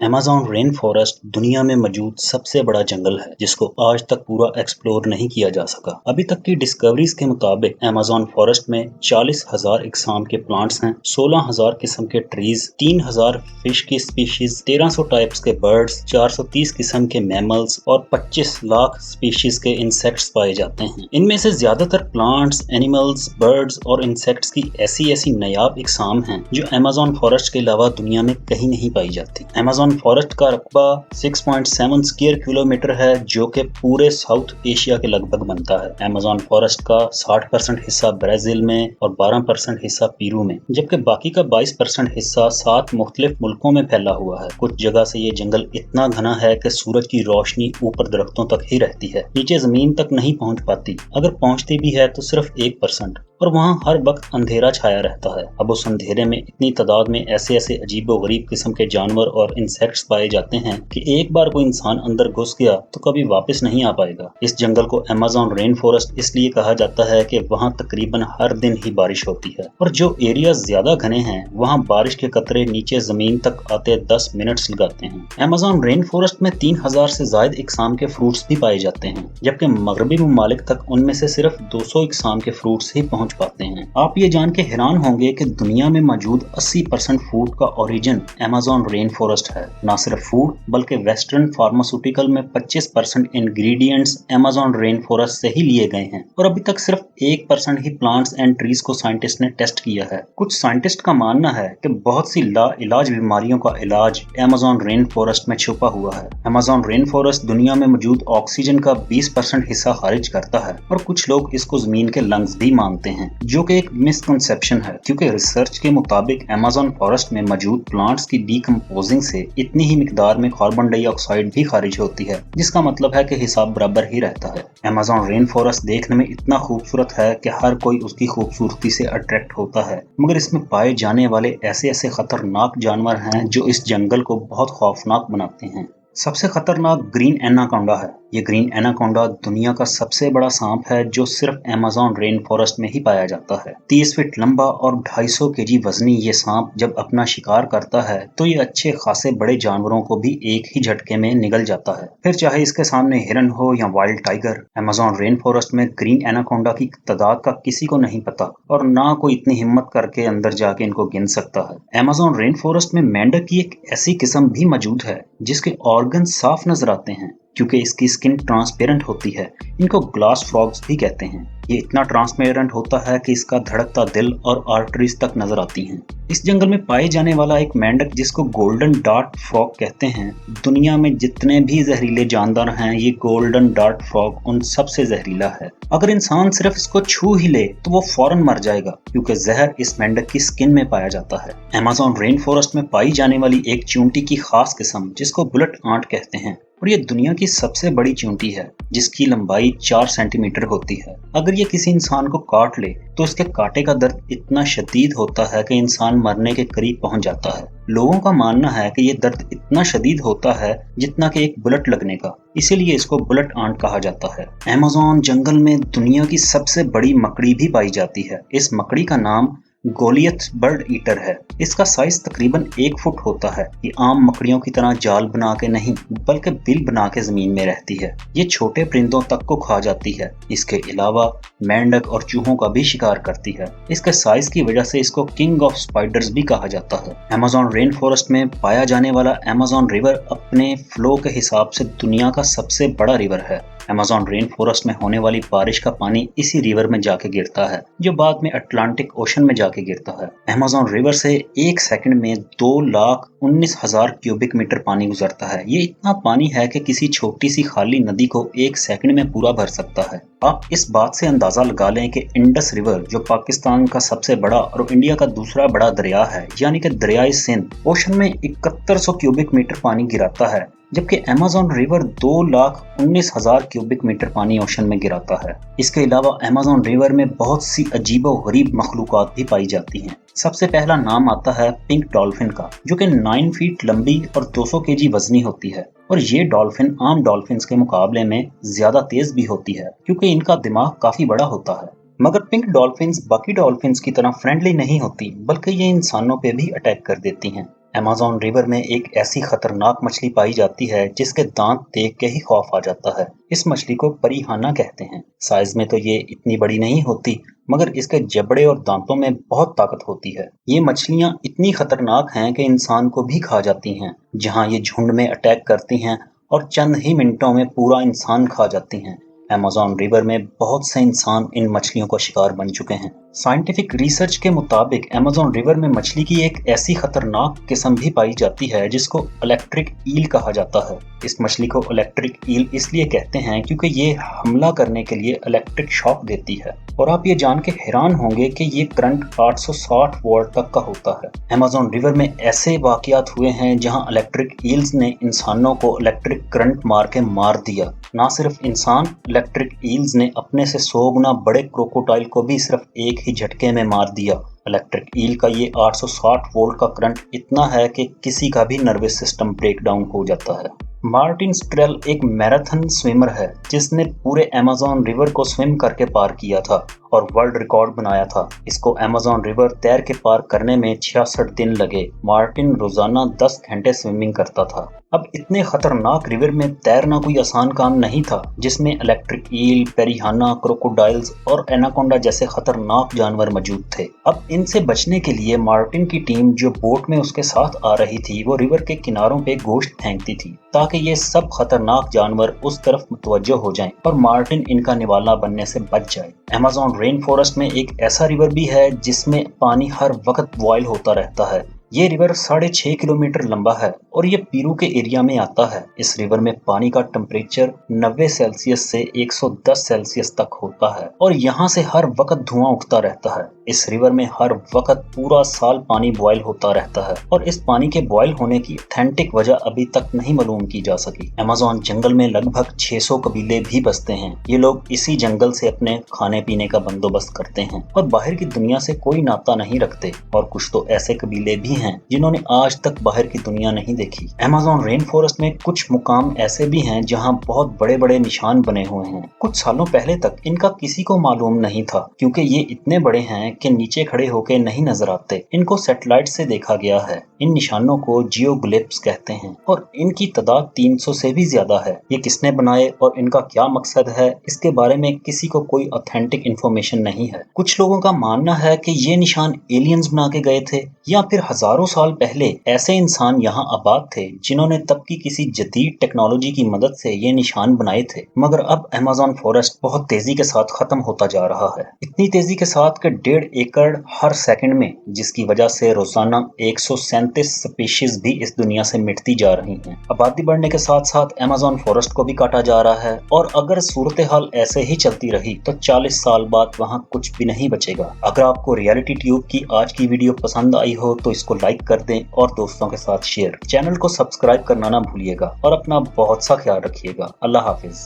Amazon rain forest दुनिया में मौजूद सबसे बड़ा जंगल है जिसको आज तक पूरा एक्सप्लोर नहीं किया जा सका। अभी तक की डिस्कवरीज के मुताबिक अमेज़न फॉरेस्ट में 40,000 इकसाम के प्लांट्स हैं, 16,000 किस्म के ट्रीज, 3,000 फिश की स्पीशीज, 1300 टाइप्स के बर्ड्स, 430 किस्म के मैमल्स और 25 लाख स्पीशीज के इंसेक्ट्स पाए जाते हैं। इनमें से ज्यादातर प्लांट्स, एनिमल्स, बर्ड्स और इंसेक्ट्स की ऐसी नायाब इकसाम हैं जो अमेज़न फॉरेस्ट के अलावा दुनिया में कहीं नहीं पाई जाती। अमेज़न फॉरेस्ट का रकबा 6.7 स्क्वायर किलोमीटर है जो कि पूरे साउथ एशिया के लगभग बनता है। अमेज़न फॉरेस्ट का 60% हिस्सा ब्राजील में और 12% हिस्सा पेरू में, जबकि बाकी का 22% हिस्सा 7 मुख्तलिफ मुल्कों में फैला हुआ है। कुछ जगह से ये जंगल इतना घना है कि सूरज की रोशनी ऊपर दरख्तों तक ही रहती है, नीचे जमीन तक नहीं पहुंच पाती। अगर पहुंचती भी है तो सिर्फ 1%, और वहाँ हर वक्त अंधेरा छाया रहता है। अब उस अंधेरे में इतनी तादाद में ऐसे अजीबो-गरीब किस्म के जानवर और इंसेक्ट्स पाए जाते हैं कि एक बार कोई इंसान अंदर घुस गया तो कभी वापस नहीं आ पाएगा। इस जंगल को अमेज़न रेन फॉरेस्ट इसलिए कहा जाता है कि वहाँ तकरीबन हर दिन ही बारिश होती है, और जो एरिया ज्यादा घने हैं वहाँ बारिश के कतरे नीचे जमीन तक आते 10 मिनट्स लगाते हैं। अमेज़न रेन फॉरेस्ट में 3,000 से ज्यादा इकसाम के फ्रूट्स भी पाए जाते हैं, जबकि मगरबी ममालिक तक उनमें से सिर्फ 200 इकसाम के फ्रूट्स ही पहुंच पाते हैं। आप ये जान के हैरान होंगे कि दुनिया में मौजूद 80% फूड का ओरिजिन अमेज़न रेन फॉरेस्ट है। न सिर्फ फूड बल्कि वेस्टर्न फार्मास्यूटिकल में 25% इंग्रेडिएंट्स अमेज़न रेन फॉरेस्ट से ही लिए गए हैं, और अभी तक सिर्फ 1% ही प्लांट्स एंड ट्रीज को साइंटिस्ट ने टेस्ट किया है। कुछ साइंटिस्ट का मानना है कि बहुत सी लाइलाज बीमारियों का इलाज अमेज़न रेन फॉरेस्ट में छुपा हुआ है। अमेज़न रेन फॉरेस्ट दुनिया में मौजूद ऑक्सीजन का 20% हिस्सा खारिज करता है, और कुछ लोग इसको जमीन के लंग्स भी मानते हैं, जो कि एक मिसकंसेप्शन है, क्योंकि रिसर्च के मुताबिक अमेज़न फॉरेस्ट में मौजूद प्लांट्स की डीकंपोजिंग से इतनी ही मिकदार में कार्बन डाइऑक्साइड भी खारिज होती है, जिसका मतलब है कि हिसाब बराबर ही रहता है। अमेज़न रेन फॉरेस्ट देखने में इतना खूबसूरत है कि हर कोई उसकी खूबसूरती से अट्रैक्ट होता है, मगर इसमें पाए जाने वाले ऐसे खतरनाक जानवर हैं जो इस जंगल को बहुत खौफनाक बनाते हैं। सबसे खतरनाक ग्रीन एनाकोंडा है। ये ग्रीन एनाकोंडा दुनिया का सबसे बड़ा सांप है जो सिर्फ अमेज़न रेन फॉरेस्ट में ही पाया जाता है। 30 फीट लंबा और 250 केजी वजनी ये सांप जब अपना शिकार करता है तो ये अच्छे खासे बड़े जानवरों को भी एक ही झटके में निगल जाता है, फिर चाहे इसके सामने हिरन हो या wild tiger. Amazon rain forest में ग्रीन एनाकोंडा की तादाद का किसी को नहीं पता, और ना कोई इतनी हिम्मत करके अंदर जाके इनको गिन सकता है। अमेज़न रेन फॉरेस्ट में मेंढक की एक ऐसी किस्म भी मौजूद है जिसके ऑर्गन साफ नजर आते हैं क्योंकि इसकी स्किन ट्रांसपेरेंट होती है। इनको ग्लास फ्रॉग्स भी कहते हैं। ये इतना ट्रांसपेरेंट होता है कि इसका धड़कता दिल और आर्टरीज तक नजर आती हैं। इस जंगल में पाए जाने वाला एक मेंढक जिसको गोल्डन डार्ट फ्रॉग कहते हैं, दुनिया में जितने भी जहरीले जानदार हैं ये गोल्डन डार्ट फ्रॉग उन सबसे जहरीला है। अगर इंसान सिर्फ इसको छू ही ले तो वो फौरन मर जाएगा, क्योंकि जहर इस मेंढक की स्किन में पाया जाता है। अमेज़न रेन फॉरेस्ट में पाई जाने वाली एक चींटी की खास किस्म जिसको बुलेट आंट कहते हैं, और ये दुनिया की सबसे बड़ी चींटी है जिसकी लंबाई 4 सेंटीमीटर होती है। अगर ये किसी इंसान को काट ले तो इसके कांटे का दर्द इतना शदीद होता है कि इंसान मरने के करीब पहुंच जाता है। लोगों का मानना है कि ये दर्द इतना शदीद होता है जितना कि एक बुलेट लगने का, इसीलिए इसको बुलेट आंट कहा जाता है। अमेज़न जंगल में दुनिया की सबसे बड़ी मकड़ी भी पाई जाती है। इस मकड़ी का नाम गोलियथ बर्ड ईटर है। इसका साइज तकरीबन 1 फुट होता है। ये आम मकड़ियों की तरह जाल बना के नहीं बल्कि बिल बना के जमीन में रहती है। ये छोटे परिंदों तक को खा जाती है। इसके अलावा मेंढक और चूहों का भी शिकार करती है। इसके साइज की वजह से इसको किंग ऑफ स्पाइडर्स भी कहा जाता है। अमेज़न रेन फॉरेस्ट में पाया जाने वाला अमेज़न रिवर अपने फ्लो के हिसाब से दुनिया का सबसे बड़ा रिवर है। अमेज़न रेन फॉरेस्ट में होने वाली बारिश का पानी इसी रिवर में जाके गिरता है, जो बाद में अटलांटिक ओशन में जाके गिरता है। अमेज़न रिवर से एक सेकंड में 2,19,000 क्यूबिक मीटर पानी गुजरता है। ये इतना पानी है कि किसी छोटी सी खाली नदी को एक सेकंड में पूरा भर सकता है। आप इस बात से अंदाजा लगा लें कि इंडस रिवर जो पाकिस्तान का सबसे बड़ा और इंडिया का दूसरा बड़ा दरिया है, यानी कि दरियाए सिंध, ओशन में 7100 क्यूबिक मीटर पानी गिराता है, जबकि अमेज़न रिवर 2,19,000 क्यूबिक मीटर पानी ओशन में गिराता है। इसके अलावा अमेज़न रिवर में बहुत सी अजीबो गरीब मखलूकात भी पाई जाती हैं। सबसे पहला नाम आता है पिंक डॉल्फिन का, जो कि 9 फीट लंबी और 200 केजी वजनी होती है, और ये डॉल्फिन आम डॉल्फिन्स के मुकाबले में ज्यादा तेज भी होती है क्योंकि इनका दिमाग काफी बड़ा होता है। मगर पिंक डॉल्फिन्स बाकी डॉल्फिन्स की तरह फ्रेंडली नहीं होती, बल्कि ये इंसानों पे भी अटैक कर देती हैं। अमेज़न रिवर में एक ऐसी खतरनाक मछली पाई जाती है जिसके दांत देख के ही खौफ आ जाता है। इस मछली को परिहाना कहते हैं। साइज में तो ये इतनी बड़ी नहीं होती, मगर इसके जबड़े और दांतों में बहुत ताकत होती है। ये मछलियां इतनी खतरनाक हैं कि इंसान को भी खा जाती हैं। जहां ये झुंड में अटैक करती हैं और चंद ही मिनटों में पूरा इंसान खा जाती हैं। अमेज़न रिवर में बहुत से इंसान इन मछलियों का शिकार बन चुके हैं। साइंटिफिक रिसर्च के मुताबिक अमेज़न रिवर में मछली की एक ऐसी खतरनाक किस्म भी पाई जाती है जिसको इलेक्ट्रिक ईल कहा जाता है। इस मछली को इलेक्ट्रिक ईल इसलिए कहते हैं क्योंकि ये हमला करने के लिए इलेक्ट्रिक शॉक देती है। और आप ये जान के हैरान होंगे कि ये करंट 860 वोल्ट तक का होता है। अमेज़न रिवर में ऐसे वाकयात हुए हैं जहां इलेक्ट्रिक ईल्स ने इंसानों को इलेक्ट्रिक करंट मार के मार दिया। ना सिर्फ इंसान, इलेक्ट्रिक ईल्स ने अपने से 100 गुना बड़े क्रोकोडाइल को भी सिर्फ एक ही झटके में मार दिया। इलेक्ट्रिक ईल का ये 860 वोल्ट का करंट इतना है कि किसी का भी नर्वस सिस्टम ब्रेक डाउन हो जाता है। मार्टिन स्ट्रेल एक मैराथन स्विमर है जिसने पूरे अमेज़न रिवर को स्विम करके पार किया था और वर्ल्ड रिकॉर्ड बनाया था। इसको अमेज़न रिवर तैर के पार करने में 66 दिन लगे। मार्टिन रोजाना 10 घंटे स्विमिंग करता था। अब इतने खतरनाक रिवर में तैरना कोई आसान काम नहीं था, जिसमें इलेक्ट्रिक ईल, पेरिहाना, क्रोकोडाइल्स और एनाकोंडा जैसे खतरनाक जानवर मौजूद थे। अब इनसे बचने के लिए मार्टिन की टीम जो बोट में उसके साथ आ रही थी वो रिवर के किनारों पे गोश्त फेंकती थी ताकि ये सब खतरनाक जानवर उस तरफ मुतवज्जो हो जाएं और मार्टिन इनका निवाला बनने से बच जाए। अमेज़न रेन फॉरेस्ट में एक ऐसा रिवर भी है जिसमें पानी हर वक्त बॉयल होता रहता है। ये रिवर 6.5 किलोमीटर लंबा है और ये पेरू के एरिया में आता है। इस रिवर में पानी का टेम्परेचर 90 सेल्सियस से 110 सेल्सियस तक होता है और यहाँ से हर वक्त धुआं उठता रहता है। इस रिवर में हर वक्त पूरा साल पानी बॉयल होता रहता है और इस पानी के बॉयल होने की ऑथेंटिक वजह अभी तक नहीं मालूम की जा सकी। अमेज़न जंगल में लगभग 600 कबीले भी बसते हैं। ये लोग इसी जंगल से अपने खाने पीने का बंदोबस्त करते हैं और बाहर की दुनिया से कोई नाता नहीं रखते। और कुछ तो ऐसे कबीले भी हैं जिन्होंने आज तक बाहर की दुनिया नहीं देखी। अमेज़न रेन फॉरेस्ट में कुछ मुकाम ऐसे भी हैं जहां बहुत बड़े बड़े निशान बने हुए हैं। कुछ सालों पहले तक इनका किसी को मालूम नहीं था क्योंकि ये इतने बड़े हैं कि नीचे खड़े होकर नहीं नजर आते। इनको सैटेलाइट से देखा गया है। इन निशानों को जियोग्लिफ्स कहते हैं और इनकी तादाद 300 से भी ज्यादा है। ये किसने बनाए और इनका क्या मकसद है, इसके बारे में किसी को कोई ऑथेंटिक इन्फॉर्मेशन नहीं है। कुछ लोगों का मानना है कि ये निशान एलियंस बना के गए थे या फिर हजारों साल पहले ऐसे इंसान यहाँ आबाद थे जिन्होंने तब की किसी जदीद टेक्नोलॉजी की मदद से ये निशान बनाए थे। मगर अब अमेज़न फॉरेस्ट बहुत तेजी के साथ खत्म होता जा रहा है। इतनी तेजी के साथ कि 1.5 एकड़ हर सेकंड में, जिसकी वजह से रोजाना 137 स्पीशीज भी इस दुनिया से मिटती जा रही हैं। आबादी बढ़ने के साथ साथ अमेज़न फॉरेस्ट को भी काटा जा रहा है और अगर सूरत हाल ऐसे ही चलती रही तो 40 साल बाद वहाँ कुछ भी नहीं बचेगा। अगर आपको रियलिटी ट्यूब की आज की वीडियो पसंद आई हो तो इसको लाइक कर दें और दोस्तों के साथ शेयर। चैनल को सब्सक्राइब करना ना भूलिएगा और अपना बहुत सा ख्याल रखिएगा। अल्लाह हाफिज।